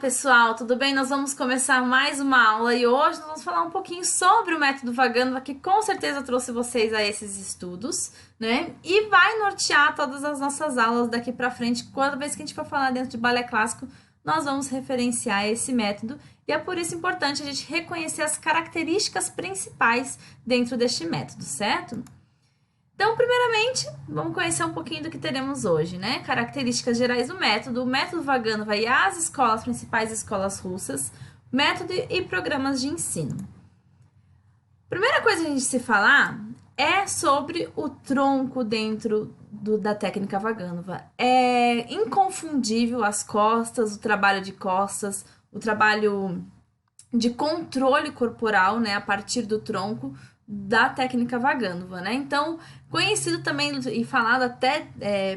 pessoal, tudo bem? Nós vamos começar mais uma aula e hoje nós vamos falar um pouquinho sobre o método Vaganova, que com certeza trouxe vocês a esses estudos, né? E vai nortear todas as nossas aulas daqui pra frente. Cada vez que a gente for falar dentro de balé clássico, nós vamos referenciar esse método e é por isso importante a gente reconhecer as características principais dentro deste método, certo? Então, primeiramente, vamos conhecer um pouquinho do que teremos hoje, né? Características gerais do método, o método Vaganova e as escolas, principais escolas russas, método e programas de ensino. Primeira coisa que a gente se falar é sobre o tronco dentro da técnica Vaganova. É inconfundível as costas, o trabalho de costas, o trabalho de controle corporal, né, a partir do tronco, da técnica Vaganova, né? Então, conhecido também e falado até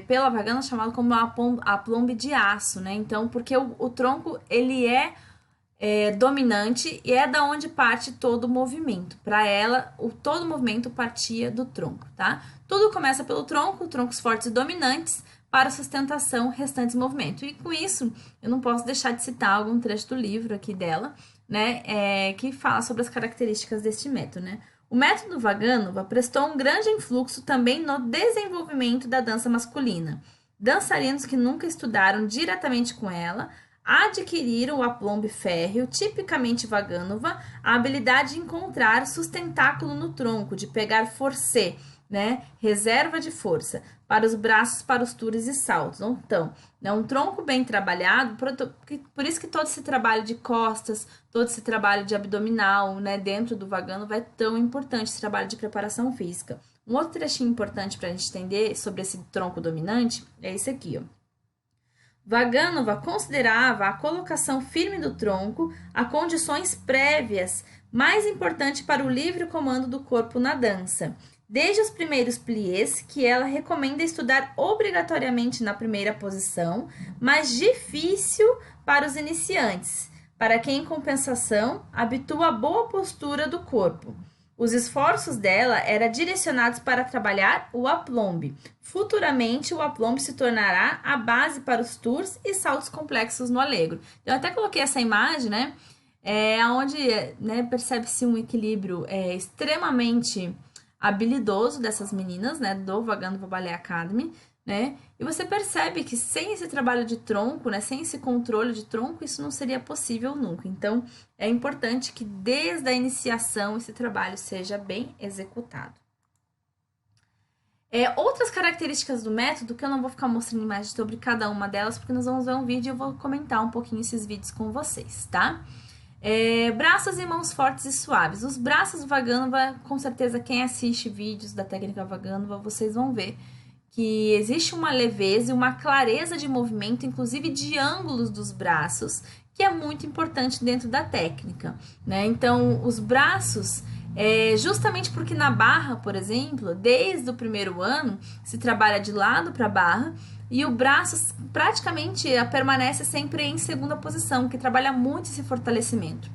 pela Vaganova, chamado como a plombe de aço, né? Então, porque o tronco, ele é dominante e é da onde parte todo o movimento. Para ela, todo o movimento partia do tronco, tá? Tudo começa pelo tronco, troncos fortes e dominantes, para sustentação, restantes movimentos. E com isso, eu não posso deixar de citar algum trecho do livro aqui dela, né? Que fala sobre as características deste método, né? O método Vaganova prestou um grande influxo também no desenvolvimento da dança masculina. Dançarinos que nunca estudaram diretamente com ela adquiriram o aplombe férreo, tipicamente Vaganova, a habilidade de encontrar sustentáculo no tronco, de pegar forcé, né? Reserva de força, para os braços, para os tours e saltos. Então, é um tronco bem trabalhado, por isso que todo esse trabalho de costas, todo esse trabalho de abdominal, né, dentro do Vaganova é tão importante, esse trabalho de preparação física. Um outro trechinho importante para a gente entender sobre esse tronco dominante é esse aqui, ó. Vaganova considerava a colocação firme do tronco a condições prévias mais importante para o livre comando do corpo na dança. Desde os primeiros pliés, que ela recomenda estudar obrigatoriamente na primeira posição, mas difícil para os iniciantes, para quem, em compensação, habitua a boa postura do corpo. Os esforços dela eram direcionados para trabalhar o aplombe. Futuramente, o aplombe se tornará a base para os tours e saltos complexos no allegro. Eu até coloquei essa imagem, né? Onde, né, percebe-se um equilíbrio extremamente habilidoso dessas meninas, né, do Vaganova Ballet Academy, né, e você percebe que sem esse trabalho de tronco, né, sem esse controle de tronco, isso não seria possível nunca. Então, é importante que desde a iniciação esse trabalho seja bem executado. Outras características do método, que eu não vou ficar mostrando imagens sobre cada uma delas, porque nós vamos ver um vídeo e eu vou comentar um pouquinho esses vídeos com vocês, tá? Braços e mãos fortes e suaves. Os braços Vaganova, com certeza quem assiste vídeos da técnica Vaganova, vocês vão ver que existe uma leveza e uma clareza de movimento, inclusive de ângulos dos braços, que é muito importante dentro da técnica, né? Então, os braços, justamente porque na barra, por exemplo, desde o primeiro ano, se trabalha de lado para a barra, e o braço praticamente permanece sempre em segunda posição, que trabalha muito esse fortalecimento.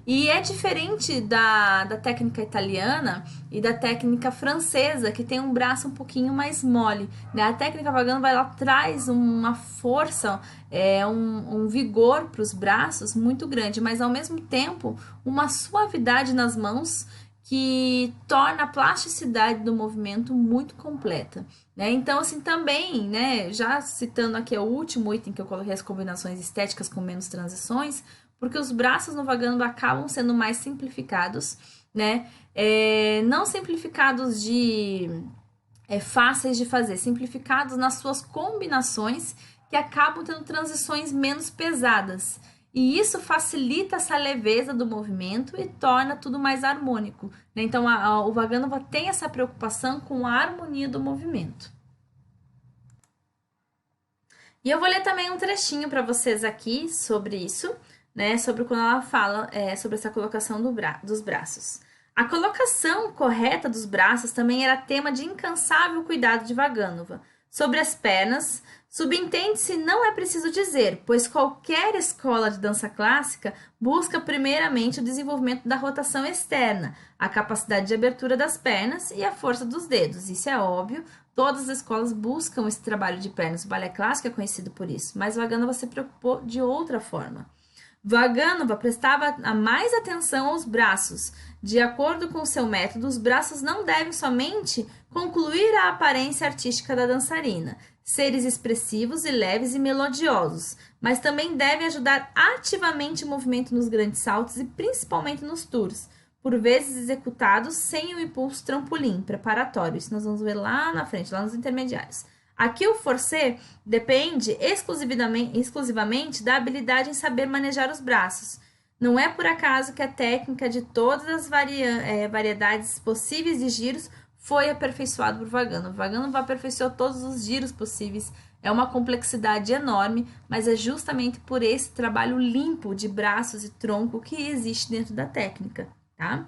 E é diferente da técnica italiana e da técnica francesa, que tem um braço um pouquinho mais mole, né? A técnica Vaganova, ela traz uma força, um vigor para os braços muito grande, mas ao mesmo tempo uma suavidade nas mãos que torna a plasticidade do movimento muito completa, né? Então, assim, também, né, já citando aqui o último item que eu coloquei, as combinações estéticas com menos transições, porque os braços no Vaganova acabam sendo mais simplificados, né? Não simplificados de fáceis de fazer, simplificados nas suas combinações que acabam tendo transições menos pesadas. E isso facilita essa leveza do movimento e torna tudo mais harmônico, né? Então, o Vaganova tem essa preocupação com a harmonia do movimento. E eu vou ler também um trechinho para vocês aqui sobre isso, né? Sobre quando ela fala sobre essa colocação dos braços. A colocação correta dos braços também era tema de incansável cuidado de Vaganova. Sobre as pernas, subentende-se não é preciso dizer, pois qualquer escola de dança clássica busca primeiramente o desenvolvimento da rotação externa, a capacidade de abertura das pernas e a força dos dedos. Isso é óbvio, todas as escolas buscam esse trabalho de pernas. O balé clássico é conhecido por isso, mas Vaganova se preocupou de outra forma. Vaganova prestava a mais atenção aos braços. De acordo com seu método, os braços não devem somente concluir a aparência artística da dançarina, seres expressivos e leves e melodiosos, mas também devem ajudar ativamente o movimento nos grandes saltos e principalmente nos tours, por vezes executados sem o impulso trampolim preparatório. Isso nós vamos ver lá na frente, lá nos intermediários. Aqui o forcé depende exclusivamente da habilidade em saber manejar os braços. Não é por acaso que a técnica de todas as variedades possíveis de giros foi aperfeiçoada por Vaganova. Vaganova aperfeiçoou todos os giros possíveis. É uma complexidade enorme, mas é justamente por esse trabalho limpo de braços e tronco que existe dentro da técnica, tá?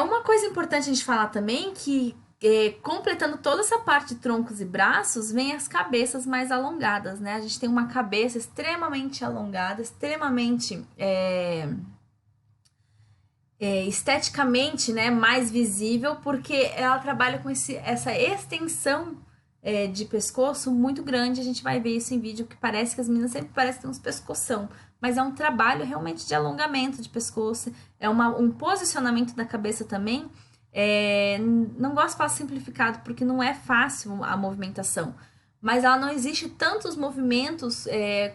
Uma coisa importante a gente falar também que completando toda essa parte de troncos e braços, vem as cabeças mais alongadas, né? A gente tem uma cabeça extremamente alongada, extremamente esteticamente, né, mais visível, porque ela trabalha com essa extensão de pescoço muito grande. A gente vai ver isso em vídeo, que parece que as meninas sempre parecem ter uns pescoção, mas é um trabalho realmente de alongamento de pescoço, um posicionamento da cabeça também. Não gosto de falar simplificado porque não é fácil a movimentação, mas ela não existe tantos movimentos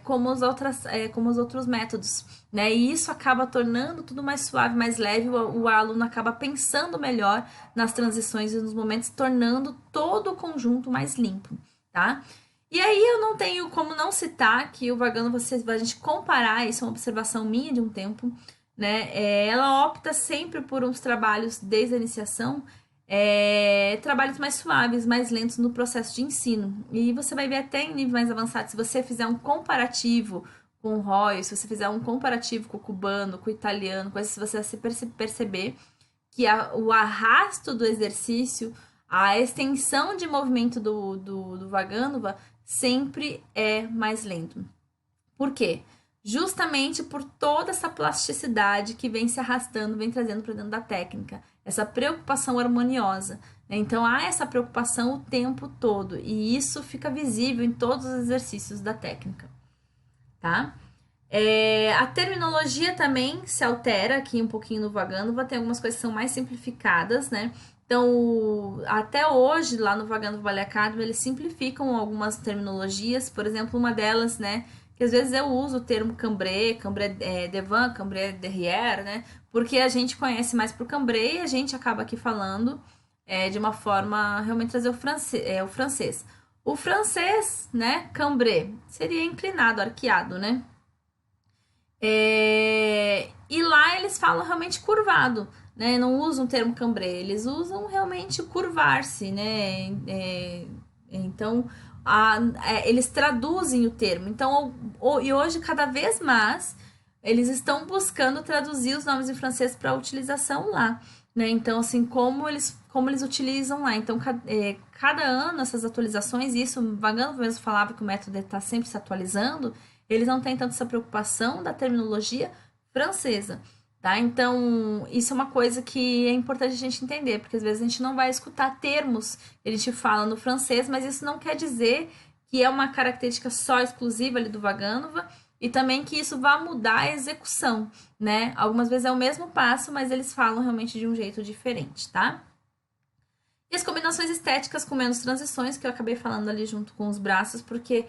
como os outros métodos, né? E isso acaba tornando tudo mais suave, mais leve. O aluno acaba pensando melhor nas transições e nos momentos, tornando todo o conjunto mais limpo, tá? E aí eu não tenho como não citar que o Vaganova, a gente comparar, isso é uma observação minha de um tempo, né? Ela opta sempre por uns trabalhos desde a iniciação, trabalhos mais suaves, mais lentos no processo de ensino. E você vai ver até em nível mais avançado, se você fizer um comparativo com o Roy, se você fizer um comparativo com o cubano, com o italiano, você vai perceber que o arrasto do exercício, a extensão de movimento do Vaganova sempre é mais lento. Por quê? Justamente por toda essa plasticidade que vem se arrastando, vem trazendo para dentro da técnica, essa preocupação harmoniosa. Então, há essa preocupação o tempo todo, e isso fica visível em todos os exercícios da técnica, tá? A terminologia também se altera aqui um pouquinho no Vaganova, tem algumas coisas que são mais simplificadas, né? Então, até hoje, lá no Vaganova Ballet Academy, eles simplificam algumas terminologias, por exemplo, uma delas, né, que às vezes eu uso o termo cambré devant, cambré derrière, né? Porque a gente conhece mais por cambré e a gente acaba aqui falando de uma forma realmente trazer o francês. O francês, né, cambré, seria inclinado, arqueado, né? E lá eles falam realmente curvado, né? Não usam o termo cambré, eles usam realmente curvar-se, né? Então, eles traduzem o termo. Então, e hoje, cada vez mais, eles estão buscando traduzir os nomes em francês para utilização lá, né? Então, assim, como eles utilizam lá. Então, cada ano, essas atualizações, e isso, Vaganova mesmo falava que o método está sempre se atualizando, eles não têm tanto essa preocupação da terminologia francesa, tá? Então, isso é uma coisa que é importante a gente entender, porque às vezes a gente não vai escutar termos que a gente fala no francês, mas isso não quer dizer que é uma característica só exclusiva ali do Vaganova, e também que isso vai mudar a execução, né? Algumas vezes é o mesmo passo, mas eles falam realmente de um jeito diferente, tá? E as combinações estéticas com menos transições, que eu acabei falando ali junto com os braços, porque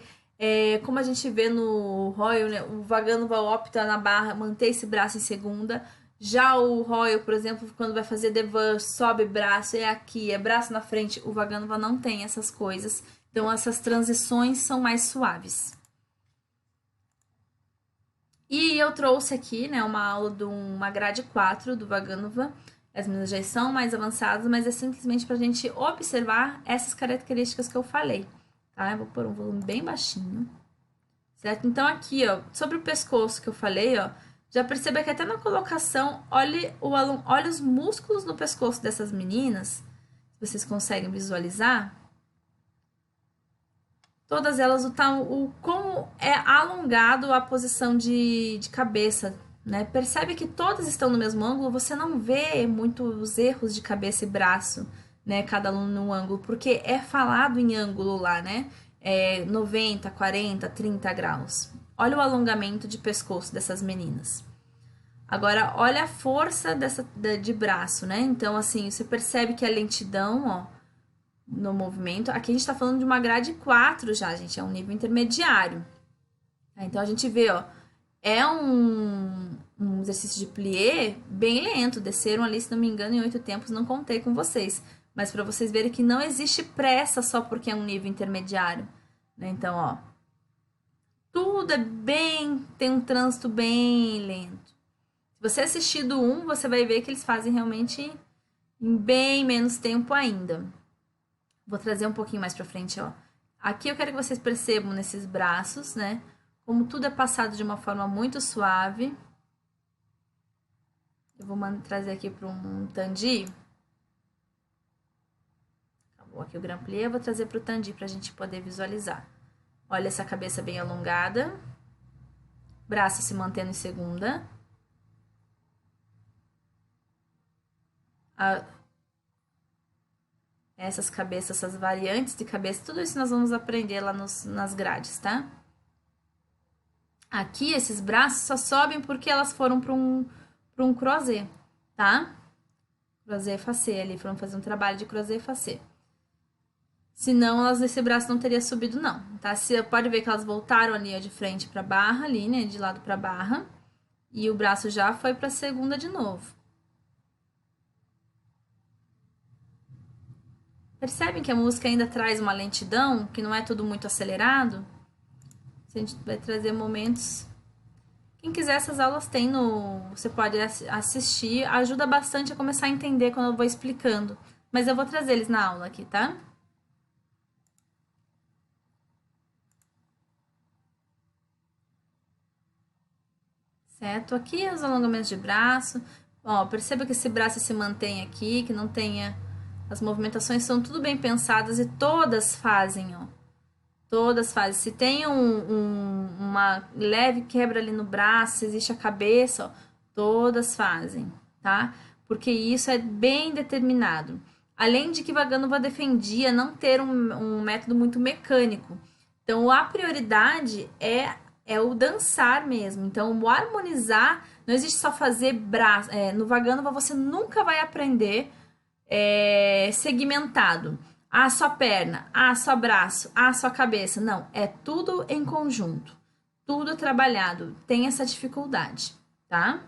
como a gente vê no Royal, né, o Vaganova opta na barra manter esse braço em segunda. Já o Royal, por exemplo, quando vai fazer devant, sobe braço, aqui, é braço na frente. O Vaganova não tem essas coisas. Então, essas transições são mais suaves. E eu trouxe aqui, né, uma aula de uma grade 4 do Vaganova. As meninas já são mais avançadas, mas é simplesmente para a gente observar essas características que eu falei. Tá? Eu vou pôr um volume bem baixinho, certo? Então, aqui, ó, sobre o pescoço que eu falei, ó, já perceba que até na colocação, olhe os músculos no pescoço dessas meninas, se vocês conseguem visualizar. Todas elas, como é alongado a posição de cabeça, né? Percebe que todas estão no mesmo ângulo, você não vê muitos erros de cabeça e braço, né, cada aluno num ângulo, porque é falado em ângulo lá, né? 90, 40, 30 graus, Olha o alongamento de pescoço dessas meninas. Agora, olha a força de braço, né? Então, assim, você percebe que a lentidão, ó, no movimento. Aqui a gente tá falando de uma grade 4 já, gente. É um nível intermediário. Então, a gente vê, ó, é um exercício de plié bem lento. Desceram ali, se não me engano, em 8 tempos. Não contei com vocês. Mas para vocês verem que não existe pressa só porque é um nível intermediário. Né? Então, ó, tudo é tem um trânsito bem lento. Se você assistir do 1, você vai ver que eles fazem realmente em bem menos tempo ainda. Vou trazer um pouquinho mais pra frente, ó. Aqui eu quero que vocês percebam nesses braços, né? Como tudo é passado de uma forma muito suave. Eu vou trazer aqui para um tandi. Acabou aqui o grand plié, eu vou trazer para o tandi pra gente poder visualizar. Olha essa cabeça bem alongada. Braço se mantendo em segunda. Essas cabeças, essas variantes de cabeça, tudo isso nós vamos aprender lá nas grades, tá? Aqui, esses braços só sobem porque elas foram para um croisé, tá? Croisé facé ali, foram fazer um trabalho de croisé facé. Senão, esse braço não teria subido, não, tá? Você pode ver que elas voltaram ali, ó, de frente pra barra, ali, né? De lado pra barra. E o braço já foi pra segunda de novo. Percebem que a música ainda traz uma lentidão, que não é tudo muito acelerado? A gente vai trazer momentos. Quem quiser, essas aulas tem no. Você pode assistir. Ajuda bastante a começar a entender quando eu vou explicando. Mas eu vou trazer eles na aula aqui, tá? Certo? Aqui os alongamentos de braço. Ó, perceba que esse braço se mantém aqui, que não tenha. As movimentações são tudo bem pensadas e todas fazem, ó. Todas fazem. Se tem uma leve quebra ali no braço, se existe a cabeça, ó, todas fazem, tá? Porque isso é bem determinado. Além de que Vaganova defendia não ter um método muito mecânico. Então, a prioridade é o dançar mesmo. Então, o harmonizar, não existe só fazer braço. No Vaganova você nunca vai aprender segmentado. Ah, só perna, ah, só braço, ah, só cabeça. Não, é tudo em conjunto. Tudo trabalhado. Tem essa dificuldade, tá?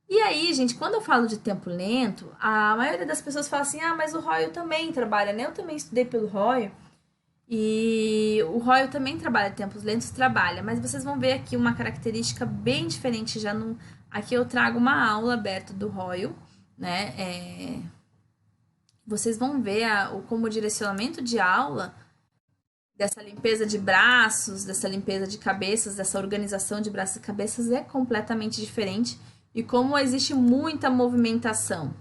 E aí, gente, quando eu falo de tempo lento, a maioria das pessoas fala assim, ah, mas o Royal também trabalha, né? Eu também estudei pelo Royal. E o Royal também trabalha tempos lentos, trabalha. Mas vocês vão ver aqui uma característica bem diferente já no... Aqui eu trago uma aula aberta do Royal, né? Vocês vão ver como o direcionamento de aula dessa limpeza de braços, dessa limpeza de cabeças, dessa organização de braços e cabeças é completamente diferente e como existe muita movimentação.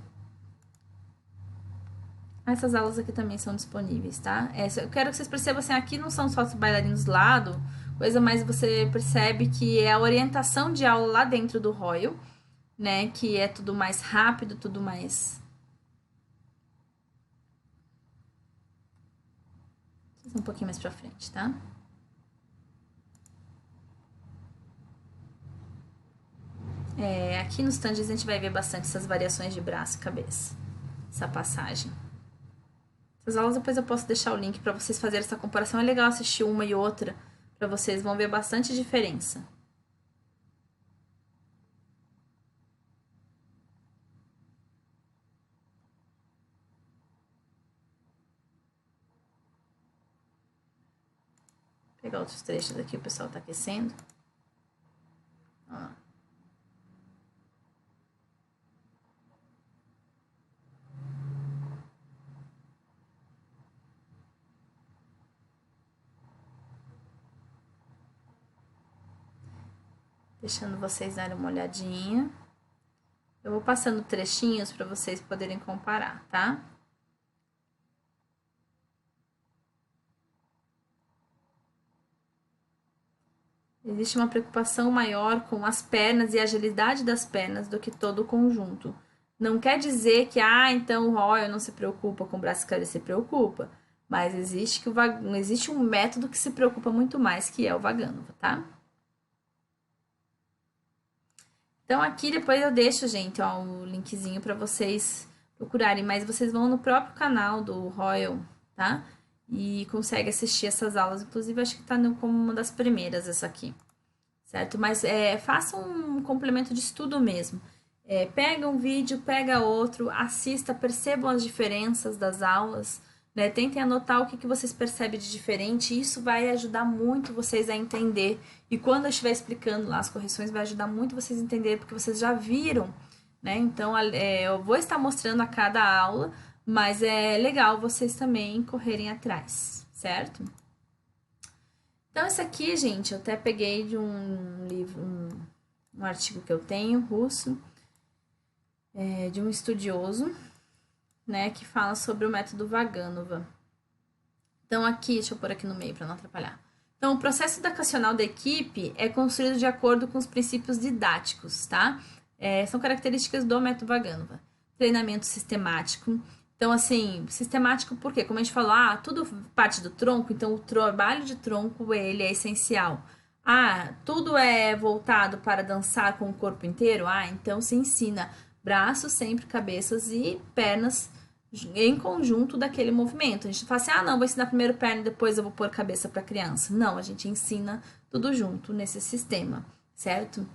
Essas aulas aqui também são disponíveis, tá? Eu quero que vocês percebam assim, aqui não são só os bailarinos do lado, coisa mais você percebe que é a orientação de aula lá dentro do Royal, né? Que é tudo mais rápido, tudo mais... Um pouquinho mais pra frente, tá? Aqui nos stands a gente vai ver bastante essas variações de braço e cabeça. Essa passagem. Essas aulas depois eu posso deixar o link pra vocês fazerem essa comparação. É legal assistir uma e outra pra vocês, vão ver bastante diferença. Vou pegar outros trechos aqui, o pessoal tá aquecendo. Ó. Deixando vocês darem uma olhadinha. Eu vou passando trechinhos para vocês poderem comparar, tá? Existe uma preocupação maior com as pernas e a agilidade das pernas do que todo o conjunto. Não quer dizer que, então o Royal não se preocupa com o braço e cabeça, se preocupa. Mas existe um método que se preocupa muito mais, que é o Vagânova, tá? Então aqui depois eu deixo, gente, ó, o linkzinho para vocês procurarem, mas vocês vão no próprio canal do Royal, tá? E consegue assistir essas aulas, inclusive acho que tá como uma das primeiras essa aqui, certo? Mas faça um complemento de estudo mesmo. Pega um vídeo, pega outro, assista, percebam as diferenças das aulas, né? Tentem anotar o que vocês percebem de diferente, isso vai ajudar muito vocês a entender. E quando eu estiver explicando lá as correções, vai ajudar muito vocês a entender, porque vocês já viram, né? Então, eu vou estar mostrando a cada aula, mas é legal vocês também correrem atrás, certo? Então, esse aqui, gente, eu até peguei de um livro, um artigo que eu tenho, russo, de um estudioso, né, que fala sobre o método Vagânova. Então, aqui, deixa eu pôr aqui no meio para não atrapalhar. Então, o processo educacional da equipe é construído de acordo com os princípios didáticos, tá? São características do método Vagânova. Treinamento sistemático. Então, assim, sistemático por quê? Como a gente falou, tudo parte do tronco, então o trabalho de tronco, ele é essencial. Tudo é voltado para dançar com o corpo inteiro? Então se ensina braços, sempre cabeças e pernas em conjunto daquele movimento. A gente fala assim, não, vou ensinar primeiro perna e depois eu vou pôr cabeça para criança. Não, a gente ensina tudo junto nesse sistema, certo?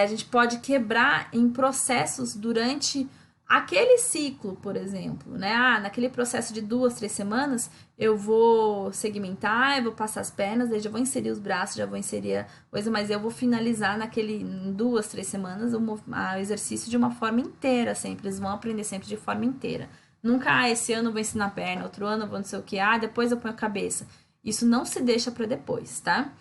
A gente pode quebrar em processos durante aquele ciclo, por exemplo, né? Naquele processo de 2, 3 semanas, eu vou segmentar, eu vou passar as pernas, daí já vou inserir os braços, já vou inserir a coisa, mas eu vou finalizar em 2, 3 semanas o exercício de uma forma inteira sempre. Eles vão aprender sempre de forma inteira. Nunca, esse ano eu vou ensinar perna, outro ano eu vou não sei o que, depois eu ponho a cabeça. Isso não se deixa para depois, tá?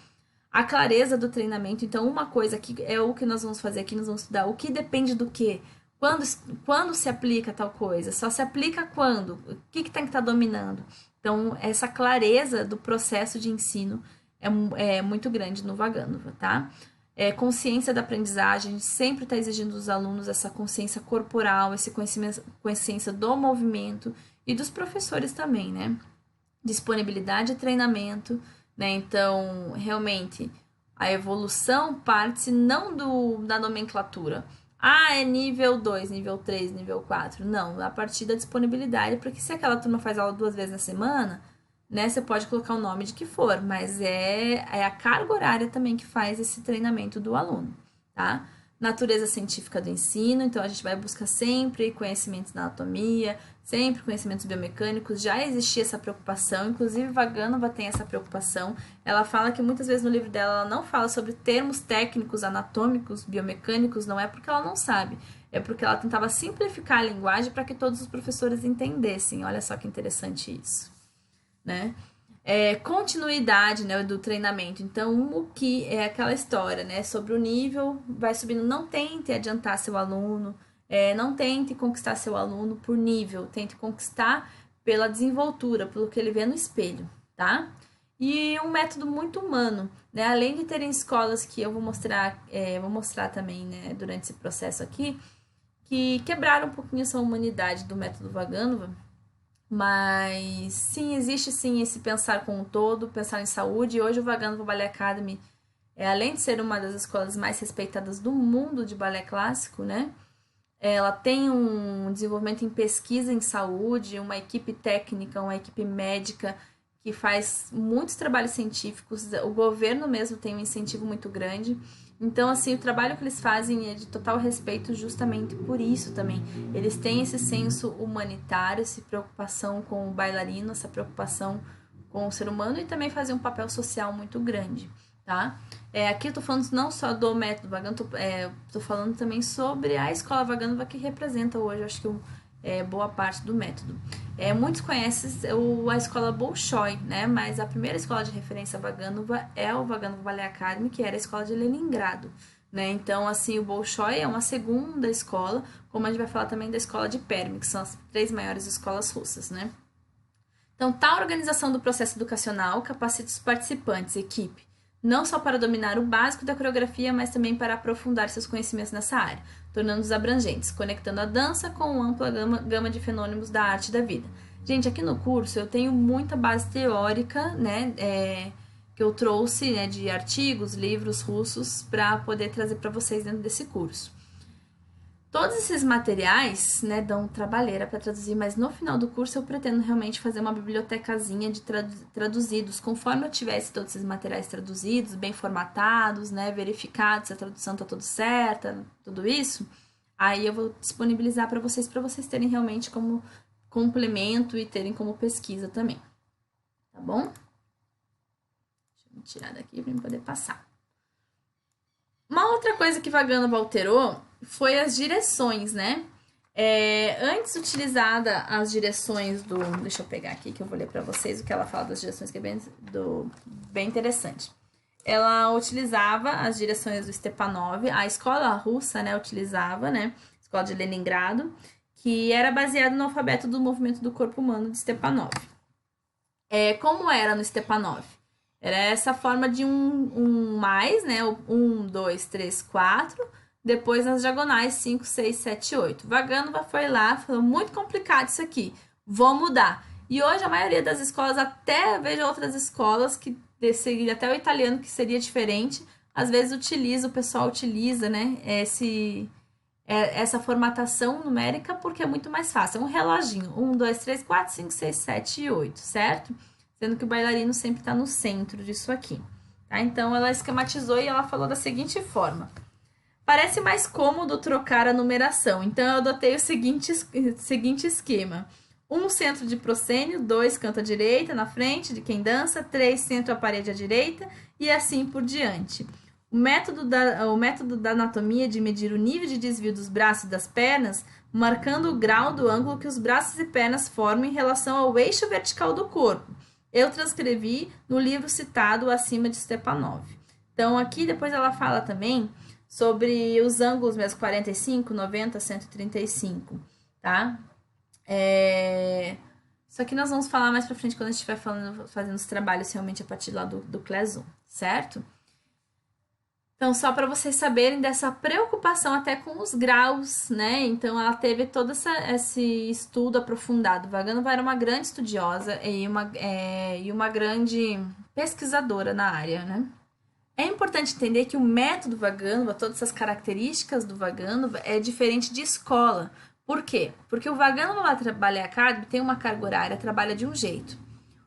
A clareza do treinamento, então uma coisa que é o que nós vamos fazer aqui, nós vamos estudar o que depende do quê? Quando se aplica tal coisa? Só se aplica quando? O que tem que estar dominando? Então, essa clareza do processo de ensino é muito grande no Vagânova, tá? Consciência da aprendizagem, a gente sempre está exigindo dos alunos essa consciência corporal, esse consciência do movimento e dos professores também, né? Disponibilidade de treinamento, né? Então, realmente, a evolução parte não da nomenclatura. É nível 2, nível 3, nível 4. Não, a partir da disponibilidade, porque se aquela turma faz aula 2 vezes na semana, né, você pode colocar o nome de que for, mas é a carga horária também que faz esse treinamento do aluno, tá? Natureza científica do ensino, então a gente vai buscar sempre conhecimentos da anatomia, sempre conhecimentos biomecânicos, já existia essa preocupação, inclusive Vagânova tem essa preocupação, ela fala que muitas vezes no livro dela ela não fala sobre termos técnicos, anatômicos, biomecânicos, não é porque ela não sabe, é porque ela tentava simplificar a linguagem para que todos os professores entendessem, olha só que interessante isso, né? Continuidade, né, do treinamento. Então, o que é aquela história, né, sobre o nível, vai subindo. Não tente adiantar seu aluno, não tente conquistar seu aluno por nível, tente conquistar pela desenvoltura, pelo que ele vê no espelho, tá? E um método muito humano, né? Além de terem escolas que eu vou mostrar também, né, durante esse processo aqui, que quebraram um pouquinho essa humanidade do método Vagânova. Mas sim, existe sim esse pensar com o todo, pensar em saúde. E hoje o Vagânova Ballet Academy, além de ser uma das escolas mais respeitadas do mundo de balé clássico, né? Ela tem um desenvolvimento em pesquisa em saúde, uma equipe técnica, uma equipe médica que faz muitos trabalhos científicos. O governo mesmo tem um incentivo muito grande. Então, assim, o trabalho que eles fazem é de total respeito justamente por isso também. Eles têm esse senso humanitário, essa preocupação com o bailarino, essa preocupação com o ser humano e também fazem um papel social muito grande, tá? Aqui eu tô falando não só do método Vagânova, tô falando também sobre a escola Vagânova que representa hoje, acho que boa parte do método. Muitos conhecem a escola Bolshoi, né? Mas a primeira escola de referência Vagânova é o Vagânova Ballet Academy, que era a escola de Leningrado, né? Então, assim, o Bolshoi é uma segunda escola, como a gente vai falar também da escola de Perm, que são as 3 maiores escolas russas, né? Então, tal organização do processo educacional capacita os participantes, equipe, não só para dominar o básico da coreografia, mas também para aprofundar seus conhecimentos nessa área, tornando-os abrangentes, conectando a dança com uma ampla gama de fenômenos da arte e da vida. Gente, aqui no curso eu tenho muita base teórica, né, que eu trouxe, né, de artigos, livros russos para poder trazer para vocês dentro desse curso. Todos esses materiais, né, dão trabalheira para traduzir, mas no final do curso eu pretendo realmente fazer uma bibliotecazinha de traduzidos, conforme eu tivesse todos esses materiais traduzidos, bem formatados, né, verificados se a tradução tá tudo certa, tudo isso, aí eu vou disponibilizar para vocês terem realmente como complemento e terem como pesquisa também, tá bom? Deixa eu tirar daqui para eu poder passar. Uma outra coisa que Vaganova alterou foi as direções, né? Antes utilizada as direções do... Deixa eu pegar aqui que eu vou ler para vocês o que ela fala das direções, que é bem interessante. Ela utilizava as direções do Stepanov, a escola russa, né, utilizava, né? Escola de Leningrado, que era baseado no alfabeto do movimento do corpo humano de Stepanov. Como era no Stepanov? Era essa forma de um mais, né? 1, 2, 3, 4. Depois nas diagonais 5, 6, 7, 8. Vaganova foi lá, falou, muito complicado isso aqui, vou mudar. E hoje a maioria das escolas, até vejo outras escolas que até o italiano que seria diferente, às vezes o pessoal utiliza, né? Essa formatação numérica porque é muito mais fácil. É um reloginho. 1, 2, 3, 4, 5, 6, 7 e 8, certo? Sendo que o bailarino sempre está no centro disso aqui. Tá? Então, ela esquematizou e ela falou da seguinte forma. Parece mais cômodo trocar a numeração, então eu adotei o seguinte esquema. 1 centro de proscênio, 2 canto à direita, na frente de quem dança, 3 centro à parede à direita e assim por diante. O método da anatomia de medir o nível de desvio dos braços e das pernas, marcando o grau do ângulo que os braços e pernas formam em relação ao eixo vertical do corpo. Eu transcrevi no livro citado acima de Stepanov. Então, aqui depois ela fala também sobre os ângulos mesmo, 45, 90, 135, tá? Isso aqui nós vamos falar mais pra frente quando a gente estiver fazendo os trabalhos realmente a partir lá do Class 1, certo? Então, só para vocês saberem dessa preocupação até com os graus, né? Então, ela teve todo esse estudo aprofundado. Vaganova era uma grande estudiosa e uma grande pesquisadora na área, né? É importante entender que o método Vaganova, todas essas características do Vaganova, é diferente de escola. Por quê? Porque o Vaganova Ballet Academy tem uma carga horária, trabalha de um jeito.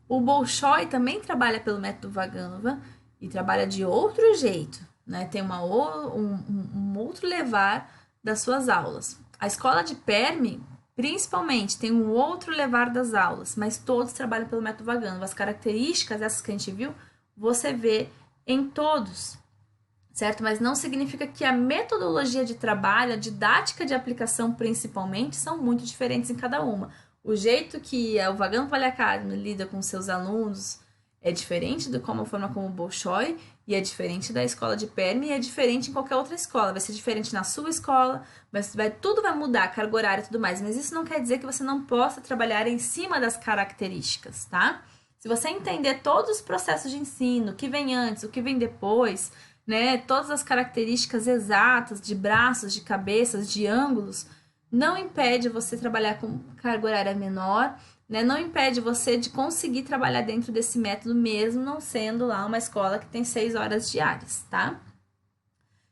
O Bolshoi também trabalha pelo método Vaganova e trabalha de outro jeito, né? Tem um outro levar das suas aulas. A escola de Perm, principalmente, tem um outro levar das aulas, mas todos trabalham pelo método Vaganova. As características, essas que a gente viu, você vê em todos, certo? Mas não significa que a metodologia de trabalho, a didática de aplicação principalmente, são muito diferentes em cada uma. O jeito que o Vaganova Ballet Academy lida com seus alunos é diferente de como a forma como o Bolshoi, e é diferente da escola de Perm, e é diferente em qualquer outra escola. Vai ser diferente na sua escola, tudo vai mudar, carga horária e tudo mais, mas isso não quer dizer que você não possa trabalhar em cima das características, tá? Se você entender todos os processos de ensino, o que vem antes, o que vem depois, né, todas as características exatas de braços, de cabeças, de ângulos, não impede você trabalhar com carga horária menor, né, não impede você de conseguir trabalhar dentro desse método mesmo não sendo lá uma escola que tem 6 horas diárias, tá?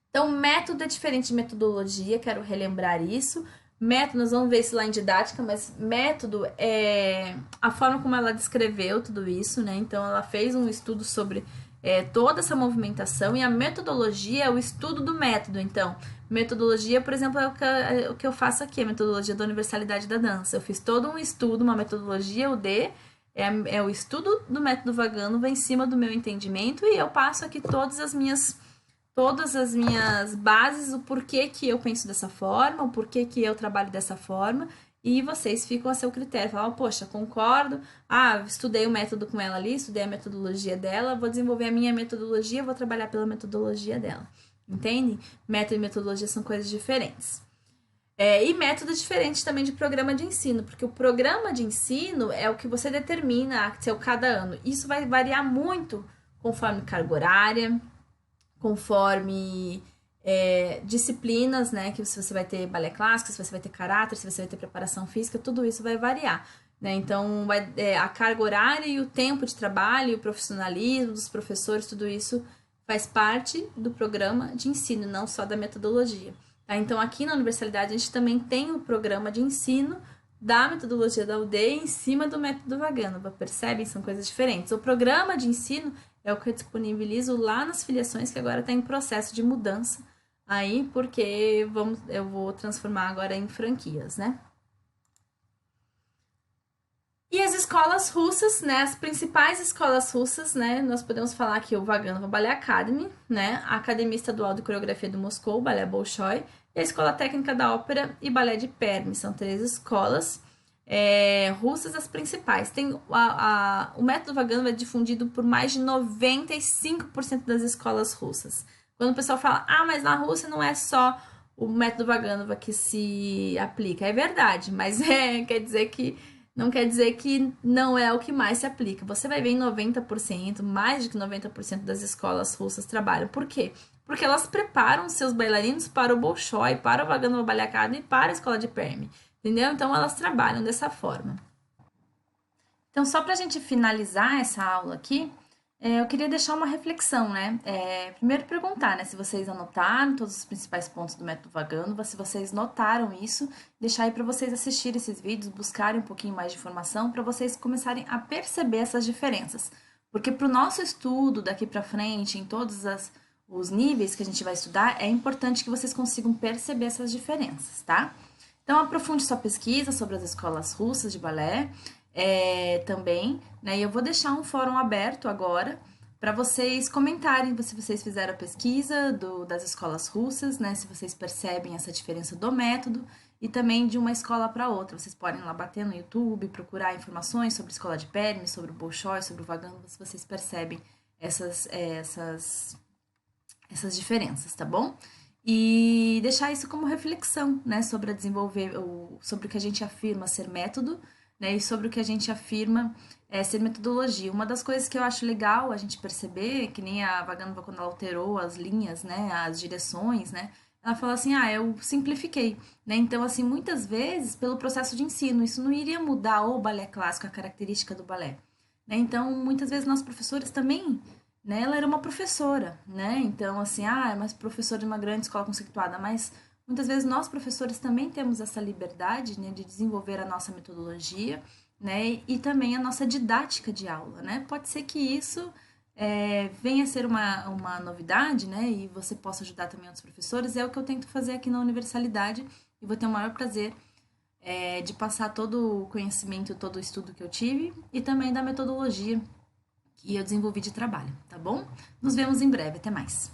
Então, método é diferente de metodologia, quero relembrar isso. Método, nós vamos ver isso lá em didática, mas método é a forma como ela descreveu tudo isso, né? Então, ela fez um estudo sobre toda essa movimentação e a metodologia é o estudo do método. Então, metodologia, por exemplo, é o que eu faço aqui, a metodologia da universalidade da dança. Eu fiz todo um estudo, uma metodologia, o D, é o estudo do método Vaganova em cima do meu entendimento e eu passo aqui todas as minhas bases, o porquê que eu penso dessa forma, o porquê que eu trabalho dessa forma, e vocês ficam a seu critério. Falam, poxa, concordo, estudei o método com ela ali, estudei a metodologia dela, vou desenvolver a minha metodologia, vou trabalhar pela metodologia dela. Entende? Método e metodologia são coisas diferentes. E método diferente também de programa de ensino, porque o programa de ensino é o que você determina a seu cada ano. Isso vai variar muito conforme carga horária, conforme disciplinas, né? Que se você vai ter balé clássico, se você vai ter caráter, se você vai ter preparação física, tudo isso vai variar. né? Então, a carga horária e o tempo de trabalho, o profissionalismo dos professores, tudo isso faz parte do programa de ensino, não só da metodologia. Tá? Então, aqui na universidade, a gente também tem o programa de ensino da metodologia da UD em cima do método Vaganova, percebem? São coisas diferentes. O programa de ensino é o que eu disponibilizo lá nas filiações, que agora está em processo de mudança aí, porque eu vou transformar agora em franquias, né? E as escolas russas, né? As principais escolas russas, né? Nós podemos falar aqui o Vaganova Ballet Academy, né? A Academia Estadual de Coreografia do Moscou, Ballet Bolshoi, e a Escola Técnica da Ópera e Ballet de Perm. São 3 escolas russas, as principais. Tem o método Vaganova é difundido por mais de 95% das escolas russas. Quando o pessoal fala, mas na Rússia não é só o método Vaganova que se aplica. É verdade, mas não quer dizer que não é o que mais se aplica. Você vai ver em 90%, mais de que 90% das escolas russas trabalham. Por quê? Porque elas preparam seus bailarinos para o Bolshoi, para o Vaganova Ballet Academy e para a escola de Perm. Entendeu? Então elas trabalham dessa forma. Então, só para a gente finalizar essa aula aqui, eu queria deixar uma reflexão, né? Primeiro perguntar, né, se vocês anotaram todos os principais pontos do método Vaganova, se vocês notaram isso, deixar aí para vocês assistirem esses vídeos, buscarem um pouquinho mais de informação, para vocês começarem a perceber essas diferenças. Porque para o nosso estudo daqui para frente, em todos os níveis que a gente vai estudar, é importante que vocês consigam perceber essas diferenças, tá? Então, aprofunde sua pesquisa sobre as escolas russas de balé também, né? E eu vou deixar um fórum aberto agora para vocês comentarem se vocês fizeram a pesquisa das escolas russas, né? Se vocês percebem essa diferença do método e também de uma escola para outra. Vocês podem ir lá bater no YouTube, procurar informações sobre a escola de Perm, sobre o Bolshoi, sobre o Vaganova, se vocês percebem essas diferenças, tá bom? E deixar isso como reflexão, né, sobre sobre o que a gente afirma ser método, né, e sobre o que a gente afirma ser metodologia. Uma das coisas que eu acho legal a gente perceber, que nem a Vaganova quando ela alterou as linhas, né, as direções, né, ela fala assim, eu simplifiquei, né, então assim, muitas vezes, pelo processo de ensino, isso não iria mudar o balé clássico, a característica do balé, né, então muitas vezes nós professores também, né, ela era uma professora, né? Então, assim, é mais professora de uma grande escola conceituada, mas muitas vezes nós professores também temos essa liberdade, né, de desenvolver a nossa metodologia, né, e também a nossa didática de aula, né? Pode ser que isso venha a ser uma novidade, né, e você possa ajudar também outros professores, é o que eu tento fazer aqui na Universalidade e vou ter o maior prazer de passar todo o conhecimento, todo o estudo que eu tive e também da metodologia que eu desenvolvi de trabalho, tá bom? Nos vemos em breve, até mais!